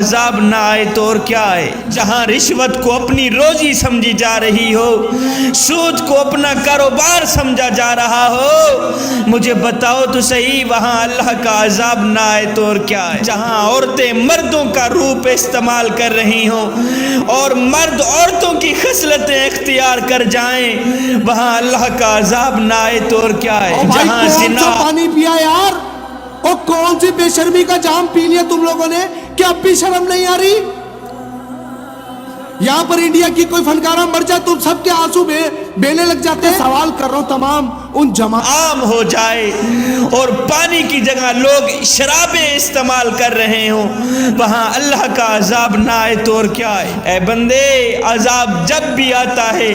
عذاب نہ آئے تو اور کیا ہے؟ جہاں رشوت کو اپنی روزی سمجھی جا رہی ہو، سود کو اپنا کاروبار سمجھا جا رہا ہو، مجھے بتاؤ تو صحیح وہاں اللہ کا عذاب نہ آئے تو اور کیا ہے؟ جہاں عورتیں مردوں کا روپ استعمال کر رہی ہوں اور مرد عورتوں کی خصلتیں اختیار کر جائیں، وہاں اللہ کا عذاب نہ آئے تو اور کیا ہے؟ جہاں زنا پانی پیا یار، اور کون سی بے شرمی کا جام پی لیا تم لوگوں نے کہ اب بھی شرم نہیں آ رہی؟ یہاں پر انڈیا کی کوئی فنکارہ مر جائے تم سب کے آنسو بیلے لگ جاتے ہیں۔ سوال کر رہا ہوں تمام ان عام ہو جائے اور پانی کی جگہ لوگ شرابیں استعمال کر رہے ہوں، وہاں اللہ کا عذاب نہ آئے تو اور کیا ہے؟ اے بندے، عذاب جب بھی آتا ہے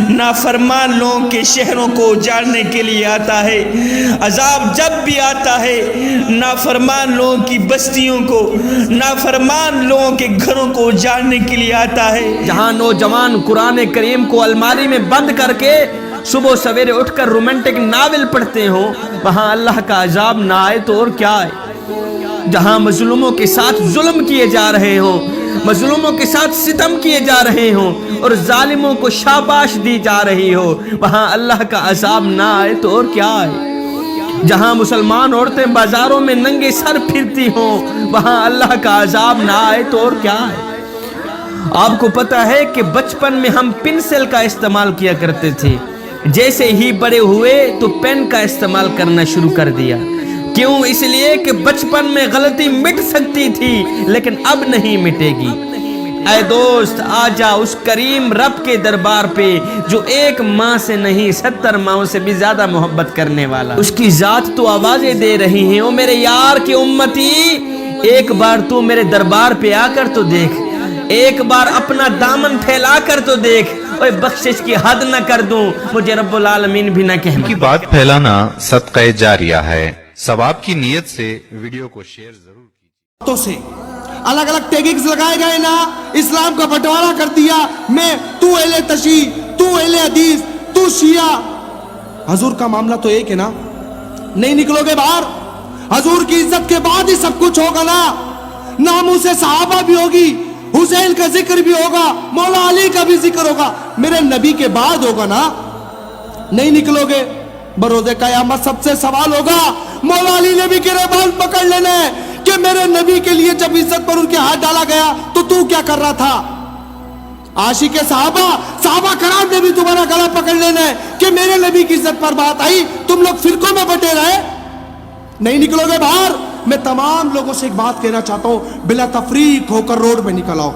نافرمان لوگوں کے شہروں کو اجاڑنے کے لیے آتا ہے، عذاب جب بھی آتا ہے نافرمان لوگوں کی بستیوں کو، نافرمان لوگوں کے گھروں کو اجاڑنے کے لیے آتا ہے۔ جہاں نوجوان قرآن کریم کو الماری میں بند کر کے صبح سویرے اٹھ کر رومانٹک ناول پڑھتے ہوں، وہاں اللہ کا عذاب نہ آئے تو اور کیا ہے؟ جہاں مظلوموں کے ساتھ ظلم کیے جا رہے ہوں، مظلوموں کے ساتھ ستم کیے جا رہے ہوں اور ظالموں کو شاباش دی جا رہی ہو، وہاں اللہ کا عذاب نہ آئے تو اور کیا ہے؟ جہاں مسلمان عورتیں بازاروں میں ننگے سر پھرتی ہوں، وہاں اللہ کا عذاب نہ آئے تو اور کیا ہے؟ آپ کو پتہ ہے کہ بچپن میں ہم پنسل کا استعمال کیا کرتے تھے، جیسے ہی بڑے ہوئے تو پین کا استعمال کرنا شروع کر دیا۔ کیوں؟ اس لیے کہ بچپن میں غلطی مٹ سکتی تھی لیکن اب نہیں مٹے گی۔ اے دوست، آ جا اس کریم رب کے دربار پہ جو ایک ماں سے نہیں 70 ماؤں سے بھی زیادہ محبت کرنے والا۔ اس کی ذات تو آوازیں دے رہی ہیں، او میرے یار کی امتی، ایک بار تو میرے دربار پہ آ کر تو دیکھ، ایک بار اپنا دامن پھیلا کر تو دیکھ، اوے بخشش کی حد نہ کر دوں، مجھے رب العالمین بھی نہ کہنا۔ کی بات پھیلانا صدقہ جاریہ ہے، ثواب کی نیت سے ویڈیو کو شیئر ضرور کیجیے۔ تو سے الگ الگ ٹیگنگز لگائے گئے نا، اسلام کا بٹوارا کر دیا، میں تو اہل تشیع، تو اہل حدیث، تو شیعہ۔ حضور کا معاملہ تو ایک ہے نا، نہیں نکلو گے باہر؟ حضور کی عزت کے بعد ہی سب کچھ ہوگا نا، ناموس صحابہ بھی ہوگی، حسین کا ذکر بھی ہوگا، مولا علی کا بھی ذکر ہوگا، میرے نبی کے بعد ہوگا نا۔ نہیں نکلو گے، بروز قیامت سب سے سوال ہوگا۔ مولا علی نے بھی گریبان پکڑ لینا ہے کہ میرے نبی کے لیے جب عزت پر ان کے ہاتھ ڈالا گیا تو کیا کر رہا تھا؟ عاشق صحابہ کرام نے بھی تمہارا گلا پکڑ لینا ہے کہ میرے نبی کی عزت پر بات آئی، تم لوگ فرقوں میں بٹے رہے، نہیں نکلو گے باہر۔ میں تمام لوگوں سے ایک بات کہنا چاہتا ہوں، بلا تفریق ہو کر روڈ میں نکل آؤ،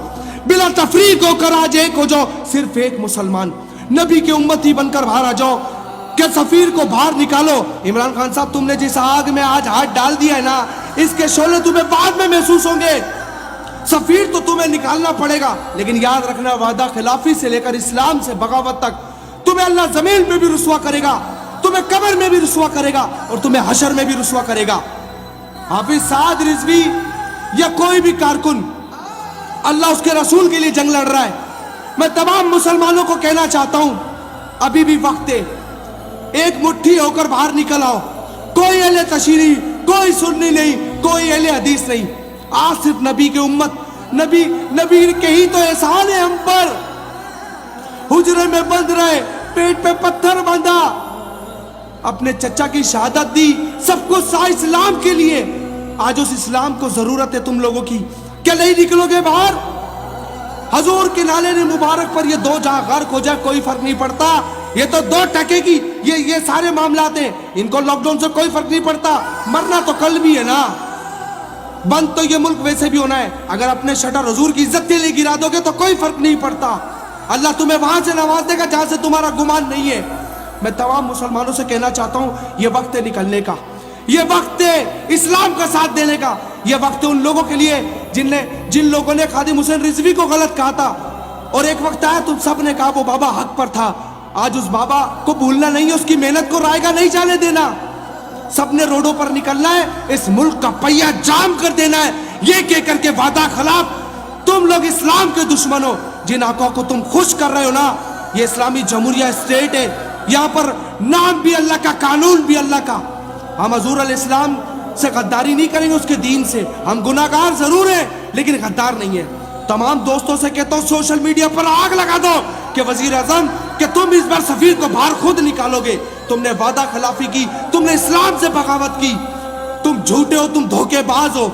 بلا تفریق ہو کر آج ایک ہو جاؤ، صرف ایک مسلمان نبی کے امتی بن کر باہر آ جاؤ۔ کہ سفیر کو باہر نکالو۔ عمران خان صاحب، تم نے جس آگ میں آج ہاتھ ڈال دیا ہے نا، اس کے شعلے تمہیں بعد میں محسوس ہوں گے۔ سفیر تو تمہیں نکالنا پڑے گا، لیکن یاد رکھنا وعدہ خلافی سے لے کر اسلام سے بغاوت تک تمہیں اللہ زمین پہ بھی رسوا کرے گا، تمہیں قبر میں بھی رسوا کرے گا اور تمہیں حشر میں بھی رسوا کرے گا۔ حافظ سعد رضوی یا کوئی بھی کارکن، اللہ اس کے رسول کے لیے جنگ لڑ رہا ہے، میں تمام مسلمانوں کو کہنا چاہتا ہوں ابھی بھی وقت ہے، ایک مٹھی ہو کر باہر نکل آؤ۔ کوئی اہل تشیع، کوئی سنی نہیں، کوئی اہل حدیث نہیں، آج صرف نبی کی امت، نبی کے ہی تو احسان ہے ہم پر۔ حجرے میں بند رہے، پیٹ پہ پتھر باندھا، اپنے چچا کی شہادت دی، سب کو سا اسلام کے لیے۔ آج اس اسلام کو ضرورت ہے تم لوگوں کی، کیا نہیں نکلو گے باہر؟ حضور کے نالے نے مبارک پر یہ دو جہاں غرق ہو جائے کوئی فرق نہیں پڑتا، یہ تو 2 ٹکے کی یہ سارے معاملات ہیں، ان کو لاک ڈاؤن سے کوئی فرق نہیں پڑتا، مرنا تو کل بھی ہے نا، بند تو یہ ملک ویسے بھی ہونا ہے، اگر اپنے شٹر حضور کی عزت کے لیے گرا دو گے تو کوئی فرق نہیں پڑتا، اللہ تمہیں وہاں سے نواز دے گا جہاں سے تمہارا گمان نہیں ہے۔ میں تمام مسلمانوں سے کہنا چاہتا ہوں، یہ وقت ہے نکلنے کا، یہ وقت ہے اسلام کا ساتھ دینے کا، یہ وقت ہے ان لوگوں کے لیے جن لوگوں نے خادم حسین رضوی کو غلط کہا تھا، اور ایک وقت آیا تم سب نے کہا وہ بابا حق پر تھا، آج اس بابا کو بھولنا نہیں ہے، اس کی محنت کو رائے گا نہیں جانے دینا، سب نے روڈوں پر نکلنا ہے، اس ملک کا پہیہ جام کر دینا ہے، یہ کہہ کر کے وعدہ خلاف تم لوگ اسلام کے دشمن ہو، جن آقا کو تم خوش کر رہے ہو نا، یہ اسلامی جمہوریہ اسٹیٹ ہے، یہاں پر نام بھی اللہ کا، قانون بھی اللہ کا، ہم حضور علیہ السلام سے غداری نہیں کریں گے، اس کے دین سے، ہم گناہگار ضرور ہیں لیکن غدار نہیں ہے. تمام دوستوں سے کہتا ہوں سوشل میڈیا پر آگ لگا دو کہ وزیر اعظم کہ تم اس بار سفیر کو باہر خود نکالو گے. تم نے وعدہ خلافی کی, تم نے اسلام سے بغاوت کی, تم جھوٹے ہو, تم دھوکے باز ہو.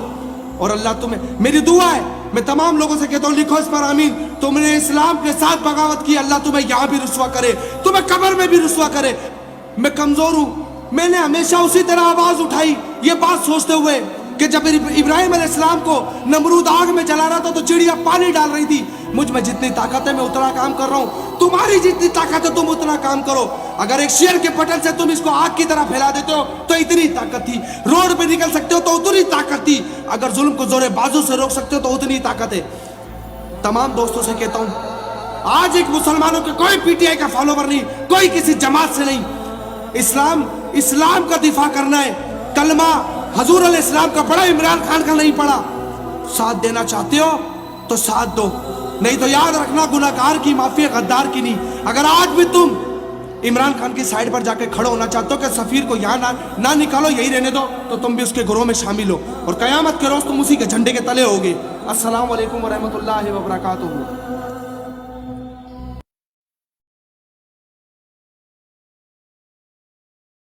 اور اللہ تمہیں, میری دعا ہے, میں تمام لوگوں سے کہتا ہوں لکھو اس پر آمین. تم نے اسلام کے ساتھ بغاوت کی, اللہ تمہیں یہاں بھی رسوا کرے, تمہیں قبر میں بھی رسوا کرے. میں کمزور ہوں, میں نے ہمیشہ اسی طرح آواز اٹھائی یہ بات سوچتے ہوئے کہ جب ابراہیم علیہ السلام کو نمرود آگ میں جلا رہا تھا تو چڑیا پانی ڈال رہی تھی. مجھ میں جتنی طاقت ہے میں اتنا کام کر رہا ہوں, تمہاری جتنی طاقت ہے تم اتنا کام کرو. اگر ایک شیر کے پٹل سے تم اس کو آگ کی طرح پھیلا دیتے ہو تو اتنی طاقت تھی, روڈ پہ نکل سکتے ہو تو اتنی طاقت تھی, اگر ظلم کو زور بازو سے روک سکتے ہو تو اتنی طاقت ہے. تمام دوستوں سے کہتا ہوں آج ایک مسلمانوں کے کوئی پی ٹی آئی کا فالوور نہیں, کوئی کسی جماعت سے نہیں. اسلام کا دفاع کرنا ہے. کلمہ حضور علیہ السلام کا پڑھا, عمران خان کا نہیں پڑھا. ساتھ دینا چاہتے ہو تو ساتھ دو, نہیں تو یاد رکھنا گناہگار کی معافی غدار کی نہیں. اگر آج بھی تم عمران خان کی سائیڈ پر جا کے کھڑے ہونا چاہتے ہو کہ سفیر کو یہاں نہ نکالو, یہی رہنے دو, تو تم بھی اس کے گروہ میں شامل ہو اور قیامت کے روز تم اسی کے جھنڈے کے تلے ہوگے. السلام علیکم ورحمۃ اللہ وبرکاتہ.